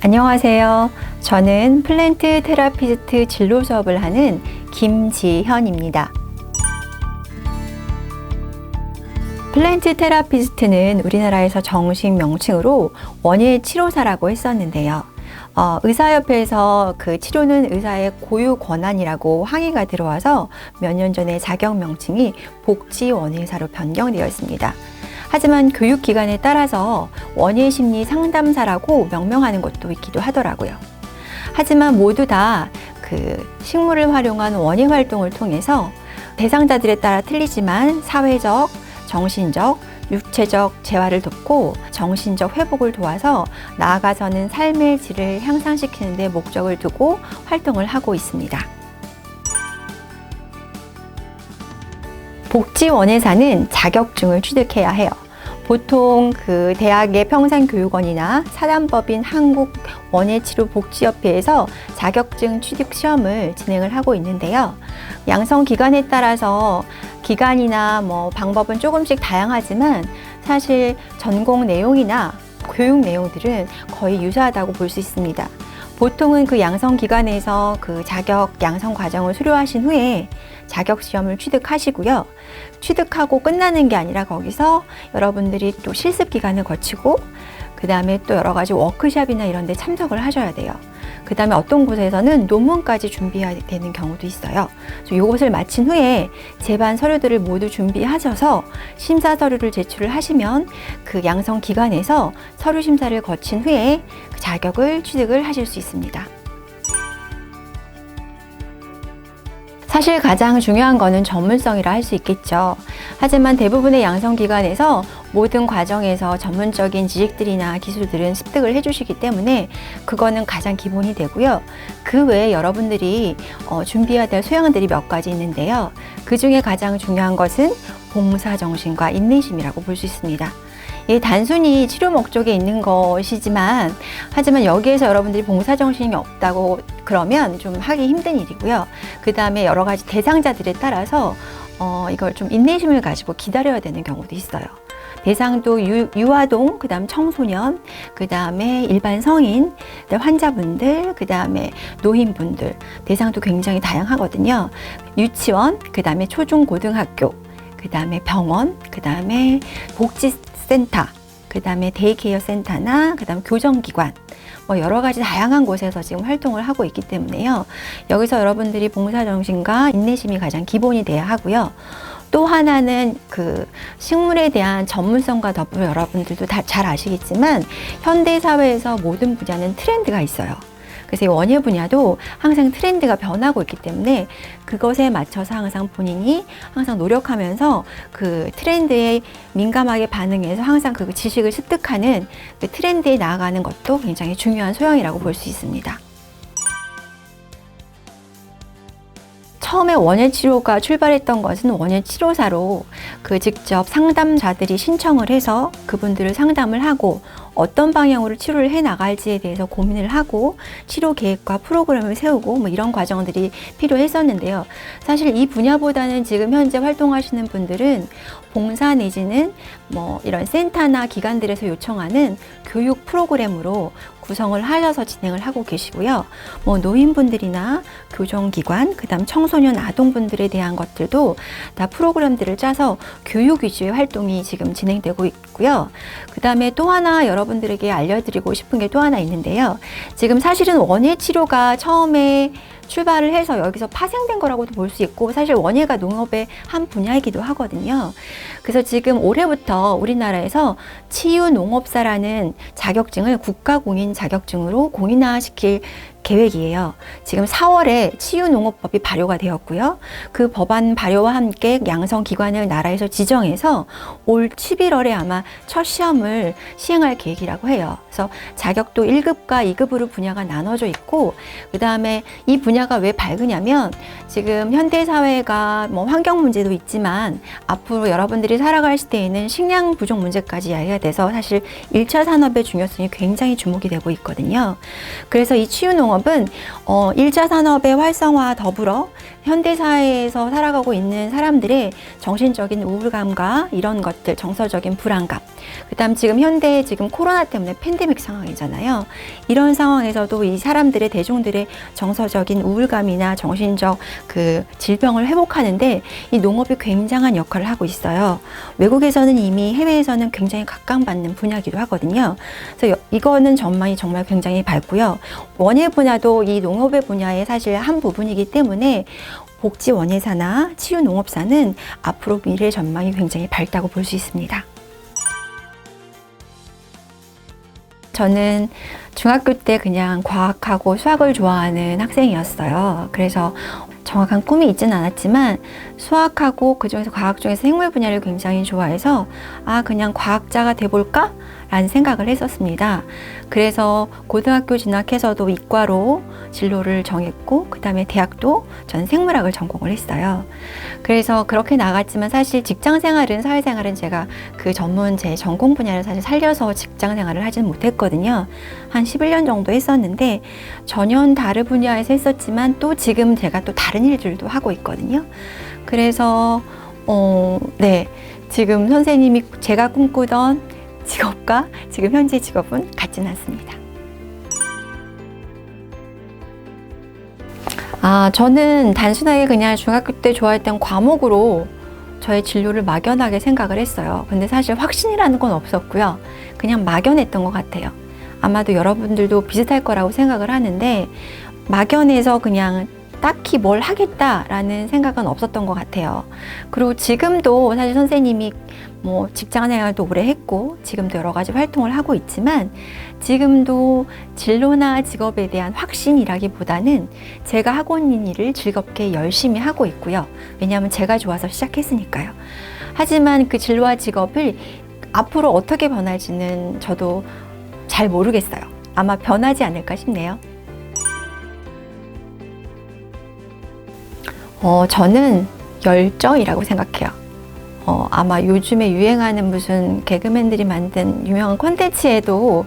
안녕하세요. 저는 플랜트 테라피스트 진로 수업을 하는 김지현입니다. 플랜트 테라피스트는 우리나라에서 정식 명칭으로 원예 치료사라고 했었는데요. 의사협회에서 그 치료는 의사의 고유 권한이라고 항의가 들어와서 몇 년 전에 자격 명칭이 복지원예사로 변경되어 있습니다. 하지만 교육기관에 따라서 원예심리 상담사라고 명명하는 곳도 있기도 하더라고요. 하지만 모두 다 그 식물을 활용한 원예 활동을 통해서 대상자들에 따라 틀리지만 사회적, 정신적, 육체적 재활을 돕고 정신적 회복을 도와서 나아가서는 삶의 질을 향상시키는 데 목적을 두고 활동을 하고 있습니다. 복지원예사는 자격증을 취득해야 해요. 보통 그 대학의 평생교육원이나 사단법인 한국원예치료복지협회에서 자격증 취득 시험을 진행을 하고 있는데요. 양성 기간에 따라서 기간이나 방법은 조금씩 다양하지만 사실 전공 내용이나 교육 내용들은 거의 유사하다고 볼 수 있습니다. 보통은 그 양성 기간에서 그 자격 양성 과정을 수료하신 후에 자격 시험을 취득하시고요. 취득하고 끝나는 게 아니라 거기서 여러분들이 또 실습 기간을 거치고 그 다음에 또 여러 가지 워크숍이나 이런 데 참석을 하셔야 돼요. 그 다음에 어떤 곳에서는 논문까지 준비해야 되는 경우도 있어요. 이것을 마친 후에 제반 서류들을 모두 준비하셔서 심사 서류를 제출을 하시면 그 양성 기관에서 서류 심사를 거친 후에 그 자격을 취득을 하실 수 있습니다. 사실 가장 중요한 거는 전문성이라 할 수 있겠죠. 하지만 대부분의 양성기관에서 모든 과정에서 전문적인 지식들이나 기술들은 습득을 해주시기 때문에 그거는 가장 기본이 되고요. 그 외에 여러분들이 준비해야 될 소양들이 몇 가지 있는데요. 그 중에 가장 중요한 것은 봉사정신과 인내심이라고 볼 수 있습니다. 단순히 치료 목적에 있는 것이지만 하지만 여기에서 여러분들이 봉사정신이 없다고 그러면 좀 하기 힘든 일이고요. 그 다음에 여러 가지 대상자들에 따라서 이걸 좀 인내심을 가지고 기다려야 되는 경우도 있어요. 대상도 유아동, 그 다음 청소년, 그 다음에 일반 성인, 환자분들, 그 다음에 노인분들 대상도 굉장히 다양하거든요. 유치원, 그 다음에 초중고등학교, 그 다음에 병원, 그 다음에 복지센터, 그 다음에 데이케어 센터나 그 다음 교정기관 여러 가지 다양한 곳에서 지금 활동을 하고 있기 때문에요. 여기서 여러분들이 봉사정신과 인내심이 가장 기본이 돼야 하고요. 또 하나는 그 식물에 대한 전문성과 더불어 여러분들도 다 잘 아시겠지만 현대사회에서 모든 분야는 트렌드가 있어요. 그래서 이 원예 분야도 항상 트렌드가 변하고 있기 때문에 그것에 맞춰서 항상 본인이 항상 노력하면서 그 트렌드에 민감하게 반응해서 항상 그 지식을 습득하는 그 트렌드에 나아가는 것도 굉장히 중요한 소양이라고 볼 수 있습니다. 처음에 원예 치료가 출발했던 것은 원예 치료사로 그 직접 상담자들이 신청을 해서 그분들을 상담을 하고 어떤 방향으로 치료를 해 나갈지에 대해서 고민을 하고 치료 계획과 프로그램을 세우고 이런 과정들이 필요했었는데요. 사실 이 분야보다는 지금 현재 활동하시는 분들은 봉사 내지는 이런 센터나 기관들에서 요청하는 교육 프로그램으로 구성을 하셔서 진행을 하고 계시고요. 노인분들이나 교정기관, 그 다음 청소년 아동분들에 대한 것들도 다 프로그램들을 짜서 교육 위주의 활동이 지금 진행되고 있고요. 그 다음에 또 하나 여러분들에게 알려드리고 싶은 게 또 하나 있는데요. 지금 사실은 원예 치료가 처음에 출발을 해서 여기서 파생된 거라고도 볼 수 있고 사실 원예가 농업의 한 분야이기도 하거든요. 그래서 지금 올해부터 우리나라에서 치유농업사라는 자격증을 국가공인 자격증으로 공인화시킬 계획이에요. 지금 4월에 치유농업법이 발효가 되었고요. 그 법안 발효와 함께 양성기관을 나라에서 지정해서 올 11월에 아마 첫 시험을 시행할 계획이라고 해요. 그래서 자격도 1급과 2급으로 분야가 나눠져 있고 그 다음에 이 분야가 왜 밝으냐면 지금 현대사회가 환경 문제도 있지만 앞으로 여러분들이 살아갈 시대에는 식량 부족 문제까지 이야기가 돼서 사실 1차 산업의 중요성이 굉장히 주목이 되고 있거든요. 그래서 이 치유농업 농업은 1차 산업의 활성화와 더불어 현대사회에서 살아가고 있는 사람들의 정신적인 우울감과 이런 것들, 정서적인 불안감, 그다음 지금 현대 지금 코로나 때문에 팬데믹 상황이잖아요. 이런 상황에서도 이 사람들의 대중들의 정서적인 우울감이나 정신적 그 질병을 회복하는데 이 농업이 굉장한 역할을 하고 있어요. 외국에서는 이미 해외에서는 굉장히 각광받는 분야이기도 하거든요. 그래서 이거는 전망이 정말 굉장히 밝고요. 원예 분야도 이 농업의 분야의 사실 한 부분이기 때문에 복지 원예사나 치유 농업사는 앞으로 미래 전망이 굉장히 밝다고 볼 수 있습니다. 저는 중학교 때 그냥 과학하고 수학을 좋아하는 학생이었어요. 그래서 정확한 꿈이 있지는 않았지만 수학하고 그중에서 과학 중에서 생물 분야를 굉장히 좋아해서 그냥 과학자가 돼볼까? 라는 생각을 했었습니다. 그래서 고등학교 진학해서도 이과로 진로를 정했고 그 다음에 대학도 저는 생물학을 전공을 했어요. 그래서 그렇게 나갔지만 사실 직장생활은 사회생활은 제가 그 전문 제 전공 분야를 사실 살려서 직장생활을 하지는 못했거든요. 한 11년 정도 했었는데 전혀 다른 분야에서 했었지만 또 지금 제가 또 다른 일들도 하고 있거든요. 그래서 네, 지금 선생님이 제가 꿈꾸던 직업과 지금 현재 직업은 같지는 않습니다. 저는 단순하게 그냥 중학교 때 좋아했던 과목으로 저의 진로를 막연하게 생각을 했어요. 근데 사실 확신이라는 건 없었고요. 그냥 막연했던 것 같아요. 아마도 여러분들도 비슷할 거라고 생각을 하는데 막연해서 그냥 딱히 뭘 하겠다라는 생각은 없었던 것 같아요. 그리고 지금도 사실 선생님이 뭐 직장 생활도 오래 했고 지금도 여러 가지 활동을 하고 있지만 지금도 진로나 직업에 대한 확신이라기보다는 제가 하고 있는 일을 즐겁게 열심히 하고 있고요. 왜냐하면 제가 좋아서 시작했으니까요. 하지만 그 진로와 직업을 앞으로 어떻게 변할지는 저도 잘 모르겠어요. 아마 변하지 않을까 싶네요. 저는 열정이라고 생각해요. 아마 요즘에 유행하는 무슨 개그맨들이 만든 유명한 콘텐츠에도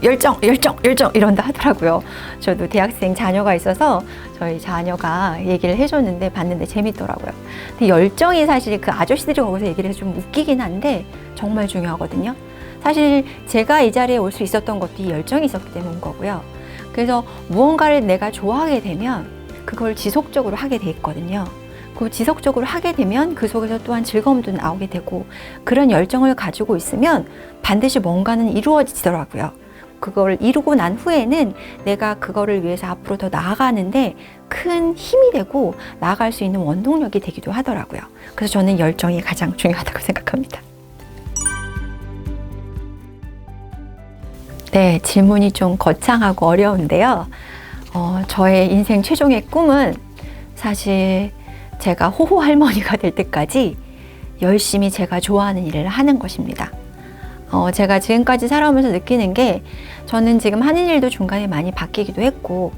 열정 이런다 하더라고요. 저도 대학생 자녀가 있어서 저희 자녀가 얘기를 해줬는데 봤는데 재밌더라고요. 근데 열정이 사실 그 아저씨들이 거기서 얘기를 해서 좀 웃기긴 한데 정말 중요하거든요. 사실 제가 이 자리에 올 수 있었던 것도 이 열정이 있었기 때문인 거고요. 그래서 무언가를 내가 좋아하게 되면 그걸 지속적으로 하게 돼 있거든요. 그 지속적으로 하게 되면 그 속에서 또한 즐거움도 나오게 되고 그런 열정을 가지고 있으면 반드시 뭔가는 이루어지더라고요. 그걸 이루고 난 후에는 내가 그거를 위해서 앞으로 더 나아가는데 큰 힘이 되고 나아갈 수 있는 원동력이 되기도 하더라고요. 그래서 저는 열정이 가장 중요하다고 생각합니다. 네, 질문이 좀 거창하고 어려운데요. 저의 인생 최종의 꿈은 사실 제가 호호 할머니가 될 때까지 열심히 제가 좋아하는 일을 하는 것입니다. 제가 지금까지 살아오면서 느끼는 게 저는 지금 하는 일도 중간에 많이 바뀌기도 했고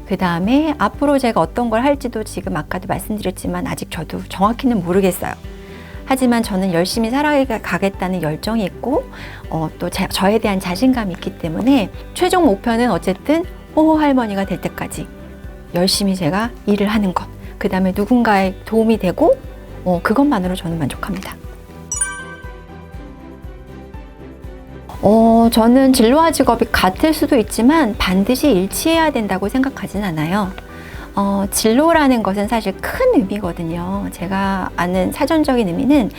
그 다음에 앞으로 제가 어떤 걸 할지도 지금 아까도 말씀드렸지만 아직 저도 정확히는 모르겠어요. 하지만 저는 열심히 살아가겠다는 열정이 있고 또 저에 대한 자신감이 있기 때문에 최종 목표는 어쨌든 호호 할머니가 될 때까지 열심히 제가 일을 하는 것, 그 다음에 누군가의 도움이 되고 그것만으로 저는 만족합니다. 저는 진로와 직업이 같을 수도 있지만 반드시 일치해야 된다고 생각하진 않아요. 진로라는 것은 사실 큰 의미거든요. 제가 아는 사전적인 의미는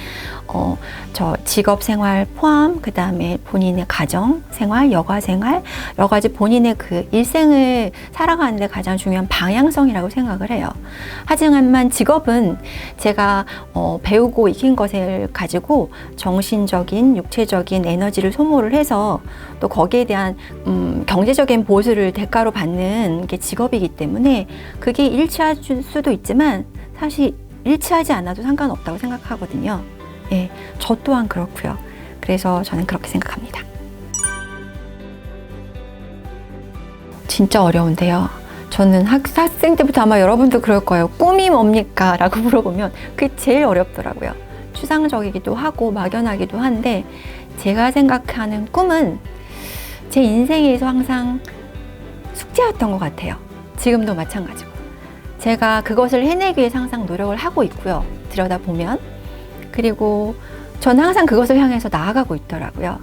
저 직업 생활 포함, 그 다음에 본인의 가정 생활, 여가 생활, 여러 가지 본인의 그 일생을 살아가는 데 가장 중요한 방향성이라고 생각을 해요. 하지만 직업은 제가 배우고 익힌 것을 가지고 정신적인, 육체적인 에너지를 소모를 해서 또 거기에 대한 경제적인 보수를 대가로 받는 게 직업이기 때문에 그게 일치할 수도 있지만 사실 일치하지 않아도 상관없다고 생각하거든요. 예, 저 또한 그렇고요. 그래서 저는 그렇게 생각합니다. 진짜 어려운데요. 저는 학생 때부터 아마 여러분도 그럴 거예요. 꿈이 뭡니까? 라고 물어보면 그게 제일 어렵더라고요. 추상적이기도 하고 막연하기도 한데 제가 생각하는 꿈은 제 인생에서 항상 숙제였던 것 같아요. 지금도 마찬가지고. 제가 그것을 해내기 위해서 항상 노력을 하고 있고요. 들여다보면. 그리고 저는 항상 그것을 향해서 나아가고 있더라고요.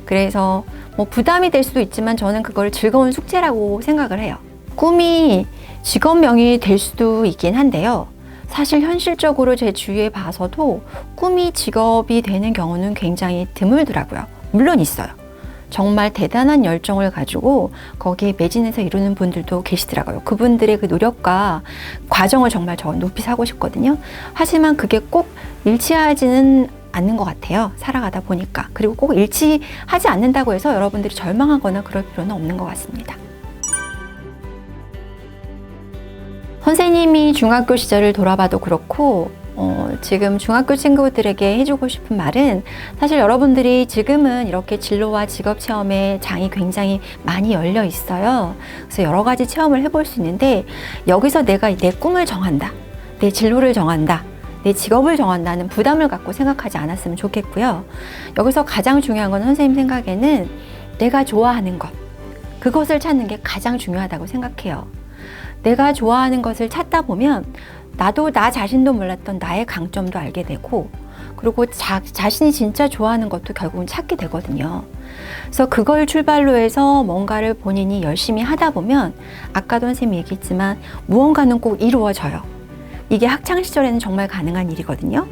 그래서 뭐 부담이 될 수도 있지만 저는 그걸 즐거운 숙제라고 생각을 해요. 꿈이 직업명이 될 수도 있긴 한데요. 사실 현실적으로 제 주위에 봐서도 꿈이 직업이 되는 경우는 굉장히 드물더라고요. 물론 있어요. 정말 대단한 열정을 가지고 거기에 매진해서 이루는 분들도 계시더라고요. 그분들의 그 노력과 과정을 정말 저 높이 사고 싶거든요. 하지만 그게 꼭 일치하지는 않는 것 같아요. 살아가다 보니까. 그리고 꼭 일치하지 않는다고 해서 여러분들이 절망하거나 그럴 필요는 없는 것 같습니다. 선생님이 중학교 시절을 돌아봐도 그렇고 지금 중학교 친구들에게 해주고 싶은 말은 사실 여러분들이 지금은 이렇게 진로와 직업 체험의 장이 굉장히 많이 열려 있어요. 그래서 여러 가지 체험을 해볼 수 있는데 여기서 내가 내 꿈을 정한다, 내 진로를 정한다, 내 직업을 정한다는 부담을 갖고 생각하지 않았으면 좋겠고요. 여기서 가장 중요한 건 선생님 생각에는 내가 좋아하는 것, 그것을 찾는 게 가장 중요하다고 생각해요. 내가 좋아하는 것을 찾다 보면 나도 나 자신도 몰랐던 나의 강점도 알게 되고 그리고 자신이 진짜 좋아하는 것도 결국은 찾게 되거든요. 그래서 그걸 출발로 해서 뭔가를 본인이 열심히 하다 보면 아까도 선생님이 얘기했지만 무언가는 꼭 이루어져요. 이게 학창시절에는 정말 가능한 일이거든요.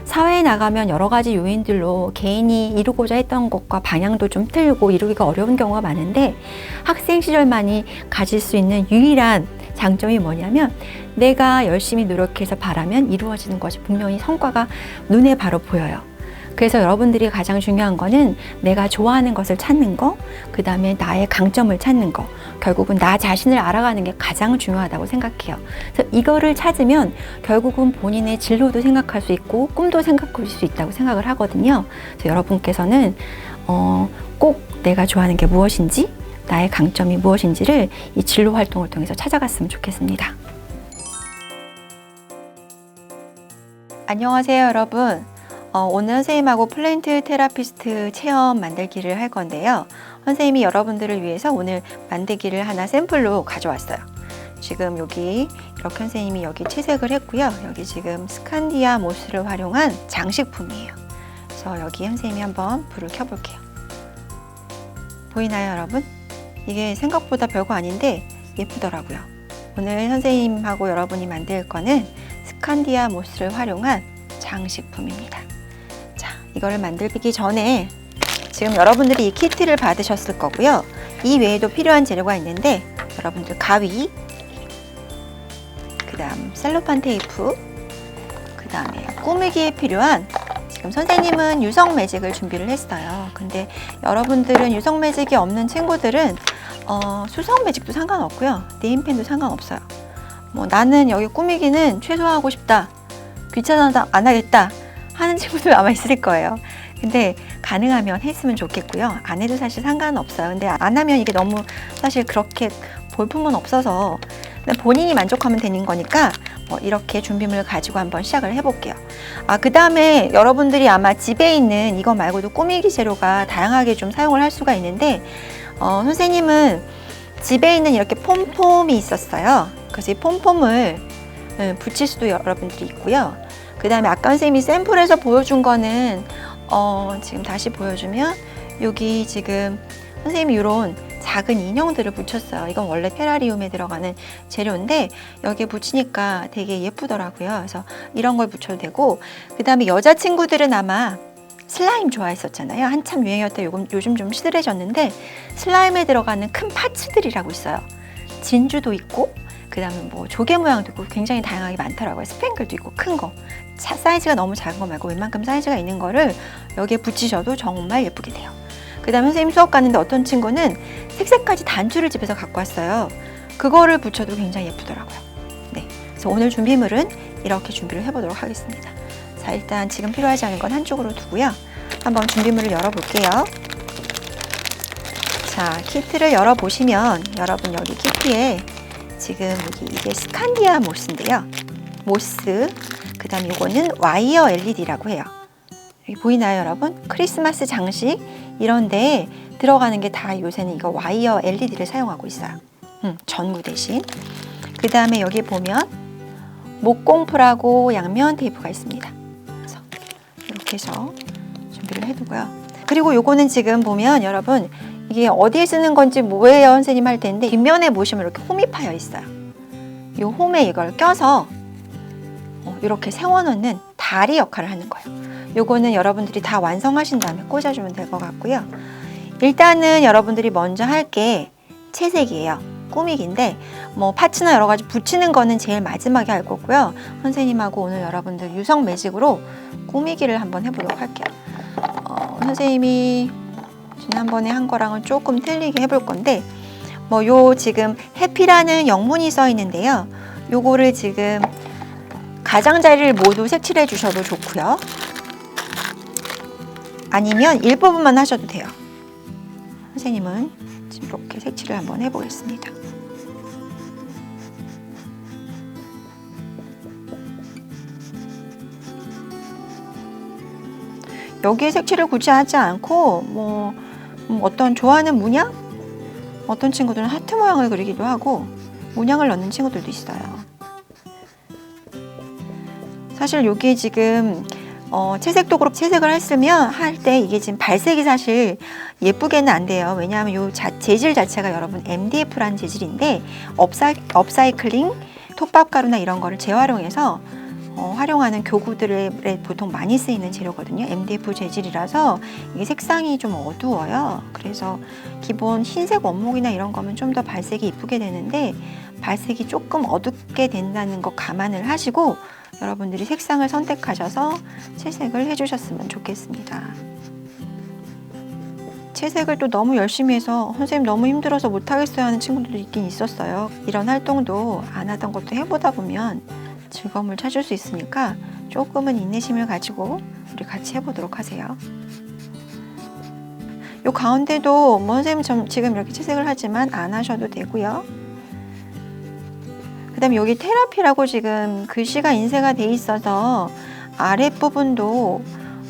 사회에 나가면 여러 가지 요인들로 개인이 이루고자 했던 것과 방향도 좀 틀고 이루기가 어려운 경우가 많은데 학생 시절만이 가질 수 있는 유일한 장점이 뭐냐면 내가 열심히 노력해서 바라면 이루어지는 것이 분명히 성과가 눈에 바로 보여요. 그래서 여러분들이 가장 중요한 거는 내가 좋아하는 것을 찾는 거, 그 다음에 나의 강점을 찾는 거, 결국은 나 자신을 알아가는 게 가장 중요하다고 생각해요. 그래서 이거를 찾으면 결국은 본인의 진로도 생각할 수 있고 꿈도 생각할 수 있다고 생각을 하거든요. 그래서 여러분께서는 꼭 내가 좋아하는 게 무엇인지, 나의 강점이 무엇인지를 이 진로 활동을 통해서 찾아갔으면 좋겠습니다. 안녕하세요, 여러분. 오늘 선생님하고 플랜트 테라피스트 체험 만들기를 할 건데요. 선생님이 여러분들을 위해서 오늘 만들기를 하나 샘플로 가져왔어요. 지금 여기 이렇게 선생님이 여기 채색을 했고요. 여기 지금 스칸디아 모스를 활용한 장식품이에요. 그래서 여기 선생님이 한번 불을 켜볼게요. 보이나요, 여러분? 이게 생각보다 별거 아닌데 예쁘더라고요. 오늘 선생님하고 여러분이 만들 거는 스칸디아 모스를 활용한 장식품입니다. 자, 이거를 만들기 전에 지금 여러분들이 이 키트를 받으셨을 거고요. 이 외에도 필요한 재료가 있는데 여러분들 가위, 그 다음 셀로판 테이프, 그 다음에 꾸미기에 필요한 지금 선생님은 유성 매직을 준비를 했어요. 근데 여러분들은 유성 매직이 없는 친구들은 수성 매직도 상관없고요. 네임펜도 상관없어요. 뭐 나는 여기 꾸미기는 최소화하고 싶다, 귀찮아서 안 하겠다 하는 친구들 아마 있을 거예요. 근데 가능하면 했으면 좋겠고요. 안 해도 사실 상관없어요. 근데 안 하면 이게 너무 사실 그렇게 볼품은 없어서 본인이 만족하면 되는 거니까 이렇게 준비물을 가지고 한번 시작을 해볼게요. 그 다음에 여러분들이 아마 집에 있는 이거 말고도 꾸미기 재료가 다양하게 좀 사용을 할 수가 있는데 선생님은 집에 있는 이렇게 폼폼이 있었어요. 그래서 이 폼폼을 붙일 수도 여러분들이 있고요. 그 다음에 아까 선생님이 샘플에서 보여준 거는 지금 다시 보여주면 여기 지금 선생님이 이런 작은 인형들을 붙였어요. 이건 원래 테라리움에 들어가는 재료인데 여기에 붙이니까 되게 예쁘더라고요. 그래서 이런 걸 붙여도 되고, 그 다음에 여자친구들은 아마 슬라임 좋아했었잖아요. 한참 유행이었다 요즘 좀 시들해졌는데 슬라임에 들어가는 큰 파츠들이라고 있어요. 진주도 있고 그 다음에 뭐 조개 모양도 있고 굉장히 다양하게 많더라고요. 스팽글도 있고 큰 거, 사이즈가 너무 작은 거 말고 웬만큼 사이즈가 있는 거를 여기에 붙이셔도 정말 예쁘게 돼요. 그 다음에 선생님 수업 갔는데 어떤 친구는 색색까지 단추를 집에서 갖고 왔어요. 그거를 붙여도 굉장히 예쁘더라고요. 네, 그래서 오늘 준비물은 이렇게 준비를 해보도록 하겠습니다. 자, 일단 지금 필요하지 않은 건 한쪽으로 두고요. 한번 준비물을 열어볼게요. 자, 키트를 열어보시면 여러분 여기 키트에 지금 여기 이게 스칸디아 모스인데요. 모스, 그 다음 이거는 와이어 LED라고 해요. 여기 보이나요, 여러분? 크리스마스 장식 이런 데에 들어가는 게 다 요새는 이거 와이어 LED를 사용하고 있어요. 전구 대신. 그 다음에 여기 보면 목공풀하고 양면 테이프가 있습니다. 그래서 이렇게 해서 준비를 해두고요. 그리고 요거는 지금 보면 여러분 이게 어디에 쓰는 건지 뭐예요 선생님 할 텐데 뒷면에 보시면 이렇게 홈이 파여 있어요. 이 홈에 이걸 껴서 이렇게 세워놓는 다리 역할을 하는 거예요. 요거는 여러분들이 다 완성하신 다음에 꽂아주면 될 것 같고요. 일단은 여러분들이 먼저 할 게 채색이에요. 꾸미기인데 뭐 파츠나 여러 가지 붙이는 거는 제일 마지막에 할 거고요. 선생님하고 오늘 여러분들 유성 매직으로 꾸미기를 한번 해보도록 할게요. 선생님이 지난번에 한 거랑은 조금 틀리게 해볼 건데 뭐 요 지금 해피라는 영문이 써 있는데요. 요거를 지금 가장자리를 모두 색칠해 주셔도 좋고요. 아니면 일부분만 하셔도 돼요. 선생님은 지금 이렇게 색칠을 한번 해보겠습니다. 여기에 색칠을 굳이 하지 않고 뭐 어떤 좋아하는 문양? 어떤 친구들은 하트 모양을 그리기도 하고 문양을 넣는 친구들도 있어요. 사실 여기에 지금 채색도구로 채색을 했으면 할 때 이게 지금 발색이 사실 예쁘게는 안 돼요. 왜냐하면 이 재질 자체가 여러분 MDF라는 재질인데 업사이클링, 톱밥가루나 이런 거를 재활용해서 활용하는 교구들에 보통 많이 쓰이는 재료거든요. MDF 재질이라서 이게 색상이 좀 어두워요. 그래서 기본 흰색 원목이나 이런 거면 좀 더 발색이 이쁘게 되는데 발색이 조금 어둡게 된다는 거 감안을 하시고 여러분들이 색상을 선택하셔서 채색을 해주셨으면 좋겠습니다. 채색을 또 너무 열심히 해서 선생님 너무 힘들어서 못하겠어요 하는 친구들도 있긴 있었어요. 이런 활동도 안 하던 것도 해보다 보면 즐거움을 찾을 수 있으니까 조금은 인내심을 가지고 우리 같이 해보도록 하세요. 요 가운데도 뭐 선생님 지금 이렇게 채색을 하지만 안 하셔도 되고요. 그 다음에 여기 테라피라고 지금 글씨가 인쇄가 돼 있어서 아랫부분도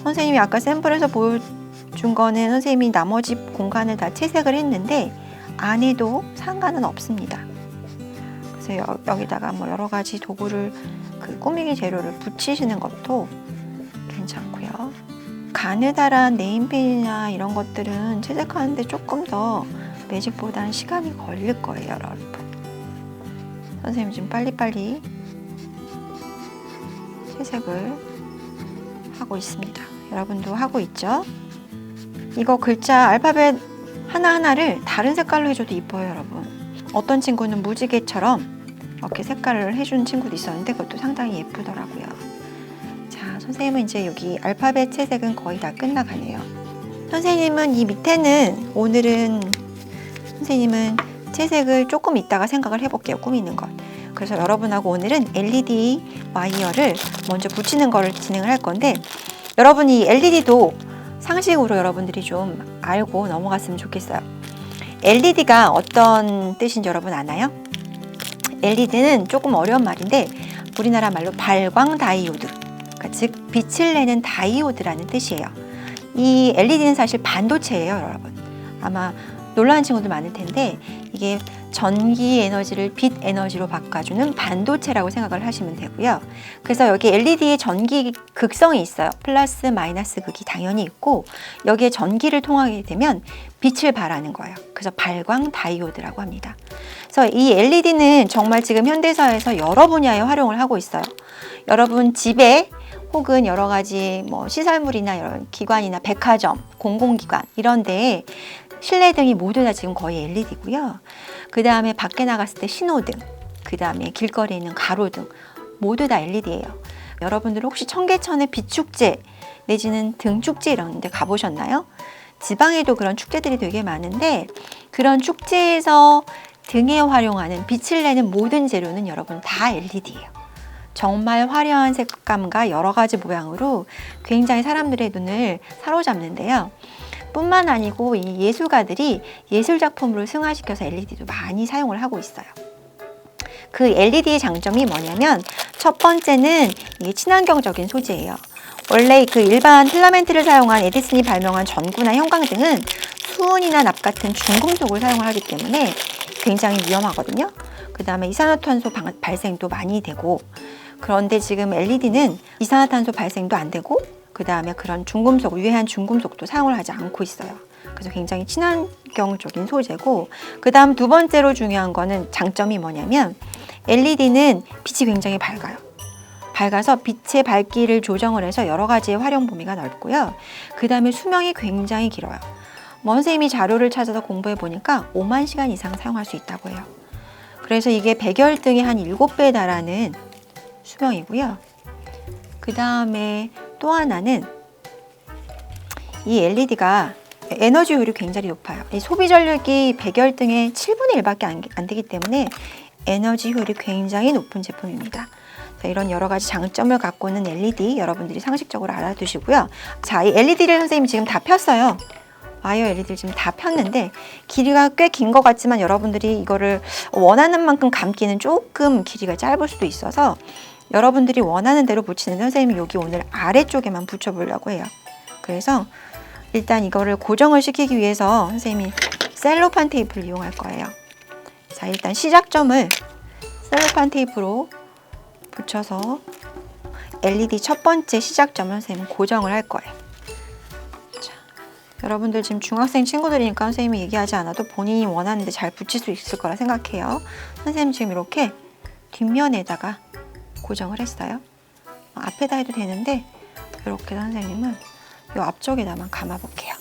선생님이 아까 샘플에서 보여준 거는 선생님이 나머지 공간을 다 채색을 했는데 안에도 상관은 없습니다. 그래서 여기다가 뭐 여러 가지 도구를 꾸미기 재료를 붙이시는 것도 괜찮고요. 가느다란 네임펜이나 이런 것들은 채색하는데 조금 더 매직보다는 시간이 걸릴 거예요, 여러분. 선생님 지금 빨리빨리 채색을 하고 있습니다. 여러분도 하고 있죠? 이거 글자 알파벳 하나하나를 다른 색깔로 해줘도 이뻐요, 여러분. 어떤 친구는 무지개처럼 이렇게 색깔을 해주는 친구도 있었는데 그것도 상당히 예쁘더라고요. 자, 선생님은 이제 여기 알파벳 채색은 거의 다 끝나가네요. 선생님은 이 밑에는 오늘은 선생님은 채색을 조금 이따가 생각을 해볼게요. 꾸미는 것. 그래서 여러분하고 오늘은 LED 와이어를 먼저 붙이는 거를 진행을 할 건데 여러분 이 LED도 상식으로 여러분들이 좀 알고 넘어갔으면 좋겠어요. LED가 어떤 뜻인지 여러분 아나요? LED는 조금 어려운 말인데 우리나라 말로 발광 다이오드, 그러니까 즉 빛을 내는 다이오드라는 뜻이에요. 이 LED는 사실 반도체예요, 여러분. 아마 놀라는 친구들 많을 텐데 이게 전기 에너지를 빛 에너지로 바꿔주는 반도체라고 생각을 하시면 되고요. 그래서 여기 LED에 전기 극성이 있어요. 플러스 마이너스 극이 당연히 있고 여기에 전기를 통하게 되면 빛을 발하는 거예요. 그래서 발광 다이오드라고 합니다. 그래서 이 LED는 정말 지금 현대사회에서 여러 분야에 활용을 하고 있어요. 여러분 집에 혹은 여러 가지 뭐 시설물이나 여러 기관이나 백화점, 공공기관 이런 데에 실내등이 모두 다 지금 거의 LED고요. 그 다음에 밖에 나갔을 때 신호등, 그 다음에 길거리에 있는 가로등 모두 다 LED예요. 여러분들 혹시 청계천의 빛축제 내지는 등축제 이런 데 가보셨나요? 지방에도 그런 축제들이 되게 많은데 그런 축제에서 등에 활용하는 빛을 내는 모든 재료는 여러분 다 LED예요. 정말 화려한 색감과 여러 가지 모양으로 굉장히 사람들의 눈을 사로잡는데요. 뿐만 아니고 이 예술가들이 예술작품으로 승화시켜서 LED도 많이 사용을 하고 있어요. 그 LED의 장점이 뭐냐면 첫 번째는 이게 친환경적인 소재예요. 원래 그 일반 필라멘트를 사용한 에디슨이 발명한 전구나 형광등은 수은이나 납 같은 중금속을 사용을 하기 때문에 굉장히 위험하거든요. 그 다음에 이산화탄소 발생도 많이 되고 그런데 지금 LED는 이산화탄소 발생도 안 되고 그 다음에 그런 중금속, 유해한 중금속도 사용을 하지 않고 있어요. 그래서 굉장히 친환경적인 소재고, 그 다음 두 번째로 중요한 거는 장점이 뭐냐면 LED는 빛이 굉장히 밝아요. 밝아서 빛의 밝기를 조정을 해서 여러 가지의 활용 범위가 넓고요. 그 다음에 수명이 굉장히 길어요. 선생님이 자료를 찾아서 공부해 보니까 5만 시간 이상 사용할 수 있다고 해요. 그래서 이게 백열등의 한 7배에 달하는 수명이고요. 그 다음에 또 하나는 이 LED가 에너지 효율이 굉장히 높아요. 이 소비 전력이 백열등의 7분의 1밖에 안 되기 때문에 에너지 효율이 굉장히 높은 제품입니다. 이런 여러 가지 장점을 갖고 있는 LED 여러분들이 상식적으로 알아두시고요. 자, 이 LED를 선생님이 지금 다 폈어요. 와이어 LED를 지금 다 폈는데 길이가 꽤 긴 것 같지만 여러분들이 이거를 원하는 만큼 감기는 조금 길이가 짧을 수도 있어서 여러분들이 원하는 대로 붙이는데 선생님이 여기 오늘 아래쪽에만 붙여보려고 해요. 그래서 일단 이거를 고정을 시키기 위해서 선생님이 셀로판 테이프를 이용할 거예요. 자, 일단 시작점을 셀로판 테이프로 붙여서 LED 첫 번째 시작점을 선생님은 고정을 할 거예요. 자, 여러분들 지금 중학생 친구들이니까 선생님이 얘기하지 않아도 본인이 원하는데 잘 붙일 수 있을 거라 생각해요. 선생님 지금 이렇게 뒷면에다가 고정을 했어요. 앞에다 해도 되는데 이렇게 선생님은 이 앞쪽에다만 감아 볼게요.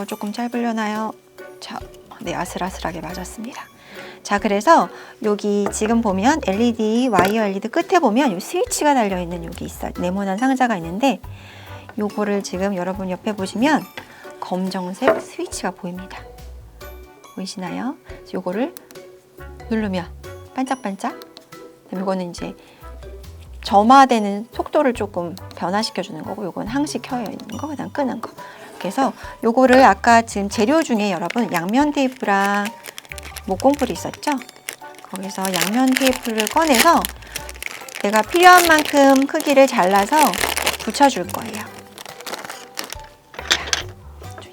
조금 짧으려나요? 자, 네, 아슬아슬하게 맞았습니다. 자, 그래서 여기 지금 보면 LED, 와이어 LED 끝에 보면 이 스위치가 달려있는 여기 있어요. 네모난 상자가 있는데 요거를 지금 여러분 옆에 보시면 검정색 스위치가 보입니다. 보이시나요? 요거를 누르면 반짝반짝. 요거는 이제 점화되는 속도를 조금 변화시켜 주는 거고, 요건 항시 켜여 있는 거, 그다음 끄는 거. 그래서 요거를 아까 지금 재료 중에 여러분 양면 테이프랑 목공풀이 있었죠? 거기서 양면 테이프를 꺼내서 내가 필요한 만큼 크기를 잘라서 붙여줄 거예요.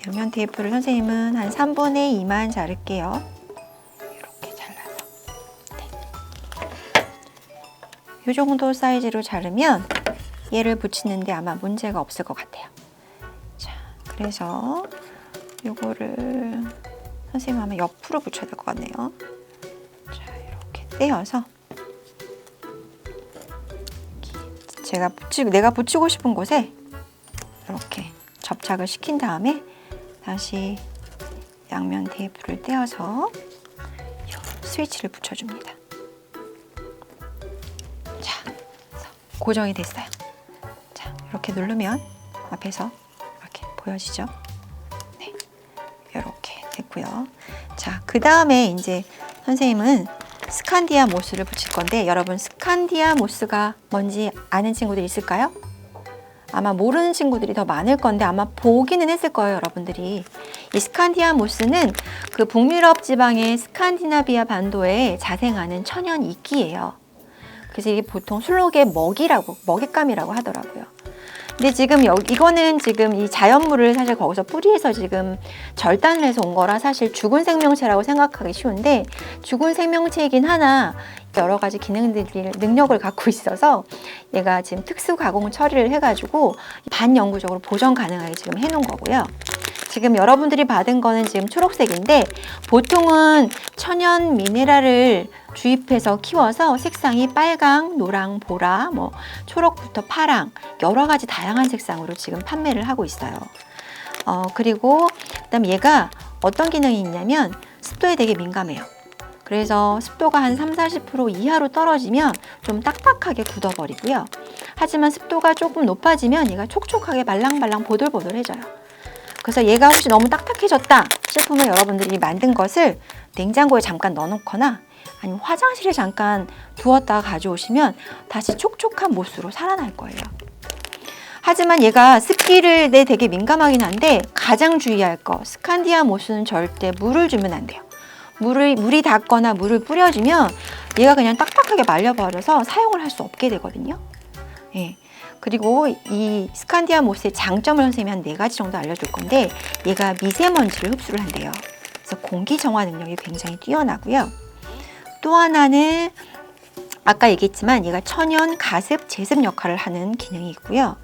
양면 테이프를 선생님은 한 3분의 2만 자를게요. 이렇게 잘라서. 네. 이 정도 사이즈로 자르면 얘를 붙이는데 아마 문제가 없을 것 같아요. 자, 그래서 요거를 선생님 아마 옆으로 붙여야 될 것 같네요. 자, 이렇게 떼어서 내가 붙이고 싶은 곳에 이렇게 접착을 시킨 다음에 다시 양면 테이프를 떼어서 스위치를 붙여줍니다. 자, 고정이 됐어요. 자, 이렇게 누르면 앞에서 이렇게 보여지죠? 네, 이렇게 됐고요. 자, 그 다음에 이제 선생님은 스칸디아 모스를 붙일 건데 여러분 스칸디아 모스가 뭔지 아는 친구들 있을까요? 아마 모르는 친구들이 더 많을 건데 아마 보기는 했을 거예요, 여러분들이. 이 스칸디아 모스는 그 북유럽 지방의 스칸디나비아 반도에 자생하는 천연 이끼예요. 그래서 이게 보통 술록의 먹잇감이라고 하더라고요. 근데 지금 이거는 지금 이 자연물을 사실 거기서 뿌리에서 지금 절단을 해서 온 거라 사실 죽은 생명체라고 생각하기 쉬운데 죽은 생명체이긴 하나 여러 가지 능력을 갖고 있어서 얘가 지금 특수 가공 처리를 해가지고 반영구적으로 보존 가능하게 지금 해놓은 거고요. 지금 여러분들이 받은 거는 지금 초록색인데 보통은 천연 미네랄을 주입해서 키워서 색상이 빨강, 노랑, 보라, 초록부터 파랑 여러 가지 다양한 색상으로 지금 판매를 하고 있어요. 그리고 그다음 얘가 어떤 기능이 있냐면 습도에 되게 민감해요. 그래서 습도가 한 30-40% 이하로 떨어지면 좀 딱딱하게 굳어버리고요. 하지만 습도가 조금 높아지면 얘가 촉촉하게 말랑말랑 보들보들해져요. 그래서 얘가 혹시 너무 딱딱해졌다 싶으면 여러분들이 만든 것을 냉장고에 잠깐 넣어놓거나 아니면 화장실에 잠깐 두었다가 가져오시면 다시 촉촉한 모스로 살아날 거예요. 하지만 얘가 습기를 되게 민감하긴 한데 가장 주의할 거 스칸디아 모스는 절대 물을 주면 안 돼요. 물이 닿거나 물을 뿌려주면 얘가 그냥 딱딱하게 말려버려서 사용을 할 수 없게 되거든요. 예. 그리고 이 스칸디아 모스의 장점을 선생님이 한 4가지 정도 알려줄 건데 얘가 미세먼지를 흡수를 한대요. 그래서 공기 정화 능력이 굉장히 뛰어나고요. 또 하나는 아까 얘기했지만 얘가 천연 가습 제습 역할을 하는 기능이 있고요.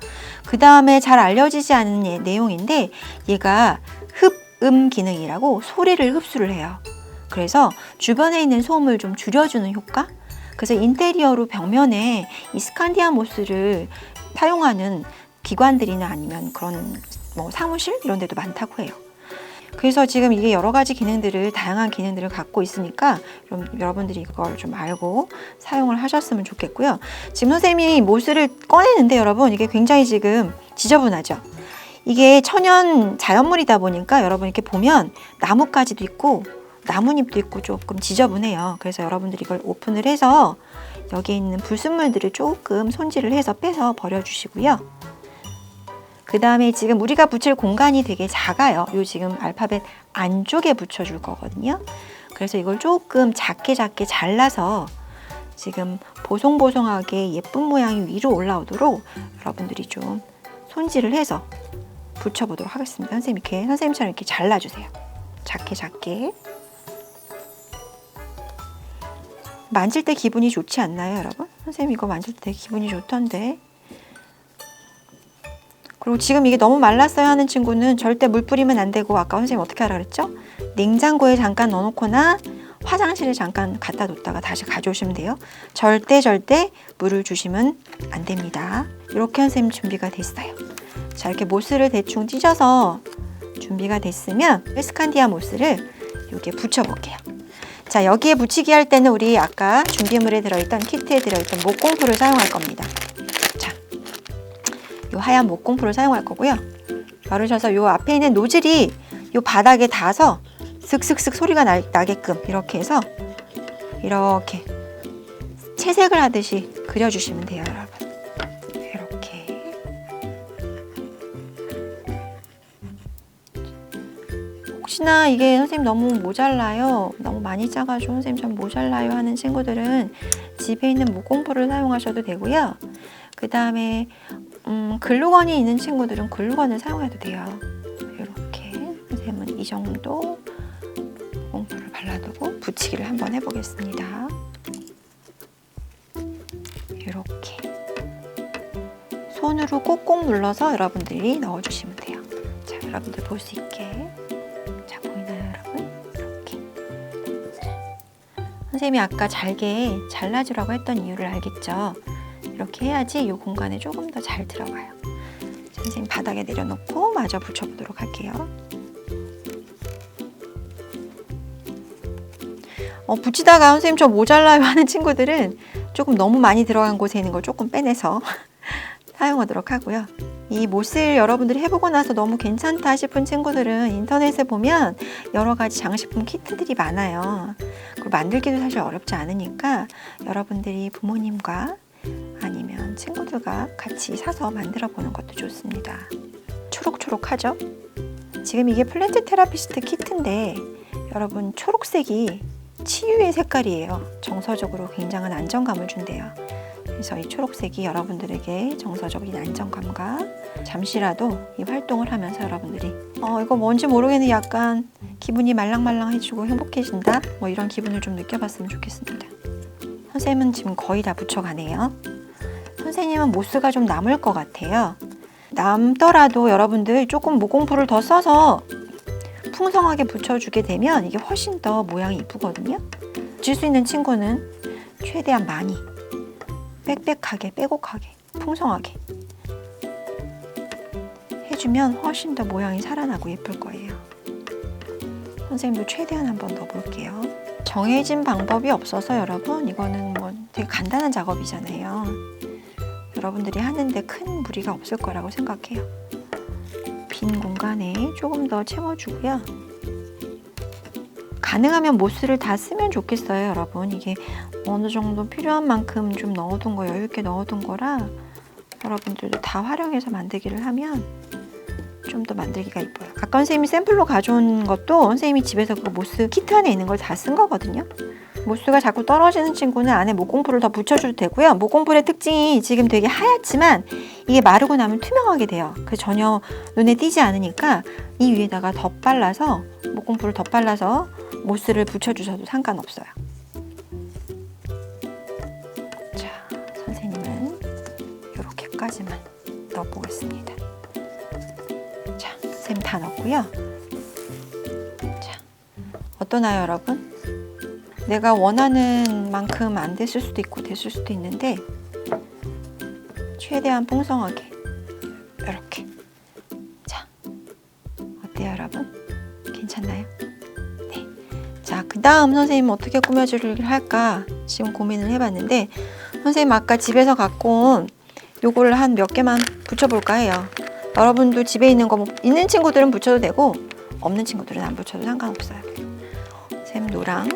그 다음에 잘 알려지지 않은 내용인데 얘가 흡음 기능이라고 소리를 흡수를 해요. 그래서 주변에 있는 소음을 좀 줄여주는 효과? 그래서 인테리어로 벽면에 이 스칸디아 모스를 사용하는 기관들이나 아니면 그런 뭐 사무실 이런 데도 많다고 해요. 그래서 지금 이게 여러 가지 기능들을, 다양한 기능들을 갖고 있으니까 여러분들이 그걸 좀 알고 사용을 하셨으면 좋겠고요. 지금 선생님이 모스를 꺼내는데 여러분 이게 굉장히 지금 지저분하죠. 이게 천연 자연물이다 보니까 여러분 이렇게 보면 나뭇가지도 있고 나뭇잎도 있고 조금 지저분해요. 그래서 여러분들이 이걸 오픈을 해서 여기에 있는 불순물들을 조금 손질을 해서 빼서 버려주시고요. 그 다음에 지금 우리가 붙일 공간이 되게 작아요. 요 지금 알파벳 안쪽에 붙여줄 거거든요. 그래서 이걸 조금 작게 잘라서 지금 보송보송하게 예쁜 모양이 위로 올라오도록 여러분들이 좀 손질을 해서 붙여보도록 하겠습니다. 선생님처럼 이렇게 잘라주세요. 작게. 만질 때 기분이 좋지 않나요, 여러분? 선생님 이거 만질 때 기분이 좋던데. 그리고 지금 이게 너무 말랐어요 하는 친구는 절대 물 뿌리면 안 되고, 아까 선생님 어떻게 하라 그랬죠? 냉장고에 잠깐 넣어놓거나 화장실에 잠깐 갖다 뒀다가 다시 가져오시면 돼요. 절대 물을 주시면 안 됩니다. 이렇게 선생님 준비가 됐어요. 자, 이렇게 모스를 대충 찢어서 준비가 됐으면 스칸디아 모스를 여기에 붙여볼게요. 자, 여기에 붙이기 할 때는 우리 아까 준비물에 들어있던 키트에 들어있던 목공풀을 사용할 겁니다. 자, 요 하얀 목공풀을 사용할 거고요. 바르셔서 요 앞에 있는 노즐이 요 바닥에 닿아서 슥슥슥 소리가 나게끔 이렇게 해서 이렇게 채색을 하듯이 그려주시면 돼요, 여러분. 이렇게. 혹시나 이게 선생님 너무 모자라요, 너무 많이 짜가지고 선생님 좀 모자라요 하는 친구들은 집에 있는 목공풀을 사용하셔도 되고요. 그 다음에 글루건이 있는 친구들은 글루건을 사용해도 돼요. 이렇게 선생님은 이 정도 목공풀을 발라두고 붙이기를 한번 해보겠습니다. 이렇게 손으로 꼭꼭 눌러서 여러분들이 넣어주시면 돼요. 자, 여러분들 볼 수 있게. 자, 보이나요, 여러분? 이렇게. 선생님이 아까 잘게 잘라주라고 했던 이유를 알겠죠? 이렇게 해야지 이 공간에 조금 더 잘 들어가요. 선생님 바닥에 내려놓고 마저 붙여보도록 할게요. 붙이다가 선생님 저 모자라요 하는 친구들은 조금 너무 많이 들어간 곳에 있는 걸 조금 빼내서 사용하도록 하고요. 이 모스를 여러분들이 해보고 나서 너무 괜찮다 싶은 친구들은 인터넷에 보면 여러 가지 장식품 키트들이 많아요. 그리고 만들기도 사실 어렵지 않으니까 여러분들이 부모님과 아니면 친구들과 같이 사서 만들어 보는 것도 좋습니다. 초록초록하죠? 지금 이게 플랜트 테라피스트 키트인데 여러분 초록색이 치유의 색깔이에요. 정서적으로 굉장한 안정감을 준대요. 그래서 이 초록색이 여러분들에게 정서적인 안정감과 잠시라도 이 활동을 하면서 여러분들이 이거 뭔지 모르겠는데 약간 기분이 말랑말랑해지고 행복해진다? 뭐 이런 기분을 좀 느껴봤으면 좋겠습니다. 선생님은 지금 거의 다 붙여가네요. 선생님은 모스가 좀 남을 것 같아요. 남더라도 여러분들 조금 목공풀을 더 써서 풍성하게 붙여주게 되면 이게 훨씬 더 모양이 이쁘거든요. 붙일 수 있는 친구는 최대한 많이 빽빽하게 빼곡하게 풍성하게 해주면 훨씬 더 모양이 살아나고 예쁠 거예요. 선생님도 최대한 한번 더 볼게요. 정해진 방법이 없어서 여러분 이거는 뭐 되게 간단한 작업이잖아요. 여러분들이 하는데 큰 무리가 없을 거라고 생각해요. 빈 공간에 조금 더 채워주고요. 가능하면 모스를 다 쓰면 좋겠어요, 여러분. 이게 어느 정도 필요한 만큼 좀 넣어둔 거, 여유 있게 넣어둔 거라 여러분들도 다 활용해서 만들기를 하면 좀 더 만들기가 이뻐요. 아까 선생님이 샘플로 가져온 것도 선생님이 집에서 그 모스 키트 안에 있는 걸 다 쓴 거거든요. 모스가 자꾸 떨어지는 친구는 안에 목공풀을 더 붙여줘도 되고요. 목공풀의 특징이 지금 되게 하얗지만 이게 마르고 나면 투명하게 돼요. 그래서 전혀 눈에 띄지 않으니까 이 위에다가 덧발라서 목공풀을 덧발라서 모스를 붙여주셔도 상관없어요. 가지만 넣어보겠습니다. 자, 쌤 다 넣었고요. 자, 어떠나요, 여러분? 내가 원하는 만큼 안 됐을 수도 있고 됐을 수도 있는데 최대한 풍성하게 이렇게. 자, 어때요, 여러분? 괜찮나요? 네. 자, 그 다음 선생님 어떻게 꾸며주기를 할까 지금 고민을 해봤는데, 선생님 아까 집에서 갖고 온 요거를 한 몇 개만 붙여볼까 해요. 여러분도 집에 있는 거, 있는 친구들은 붙여도 되고 없는 친구들은 안 붙여도 상관없어요. 샘 노랑,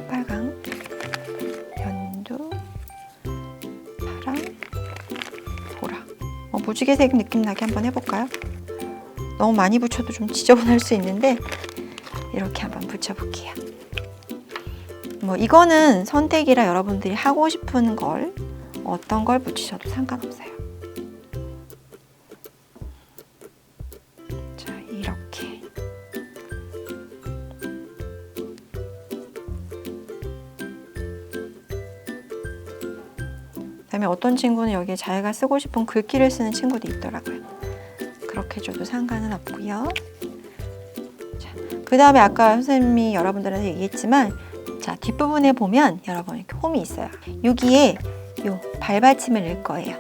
빨강, 연두, 파랑, 보라. 무지개색 느낌 나게 한번 해볼까요? 너무 많이 붙여도 좀 지저분할 수 있는데 이렇게 한번 붙여볼게요. 이거는 선택이라 여러분들이 하고 싶은 걸 어떤 걸 붙이셔도 상관없어요. 자, 이렇게. 그다음에 어떤 친구는 여기에 자기가 쓰고 싶은 글귀를 쓰는 친구도 있더라고요. 그렇게 줘도 상관은 없고요. 자, 그 다음에 아까 선생님이 여러분들한테 얘기했지만, 자, 뒷부분에 보면 여러분 이렇게 홈이 있어요. 여기에 요 발받침을 넣을 거예요.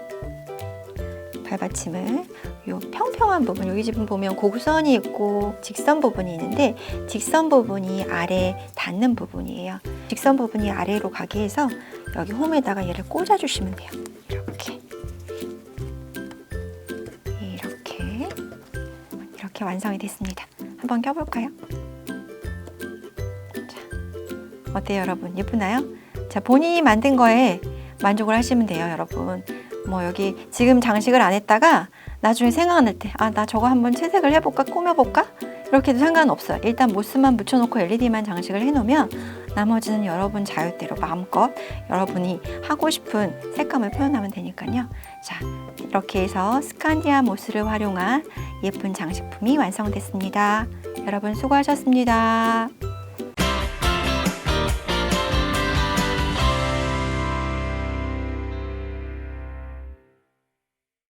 발받침을 요 평평한 부분, 여기 지금 보면 곡선이 있고 직선 부분이 있는데 직선 부분이 아래 닿는 부분이에요. 직선 부분이 아래로 가게 해서 여기 홈에다가 얘를 꽂아 주시면 돼요. 이렇게 완성이 됐습니다. 한번 껴볼까요? 자, 어때요, 여러분? 예쁘나요? 자, 본인이 만든 거에 만족을 하시면 돼요, 여러분. 여기 지금 장식을 안 했다가 나중에 생각날 때, 나 저거 한번 채색을 해볼까, 꾸며볼까? 이렇게 해도 상관없어요. 일단 모스만 묻혀놓고 LED만 장식을 해놓으면 나머지는 여러분 자유대로 마음껏 여러분이 하고 싶은 색감을 표현하면 되니까요. 자, 이렇게 해서 스칸디아 모스를 활용한 예쁜 장식품이 완성됐습니다. 여러분 수고하셨습니다.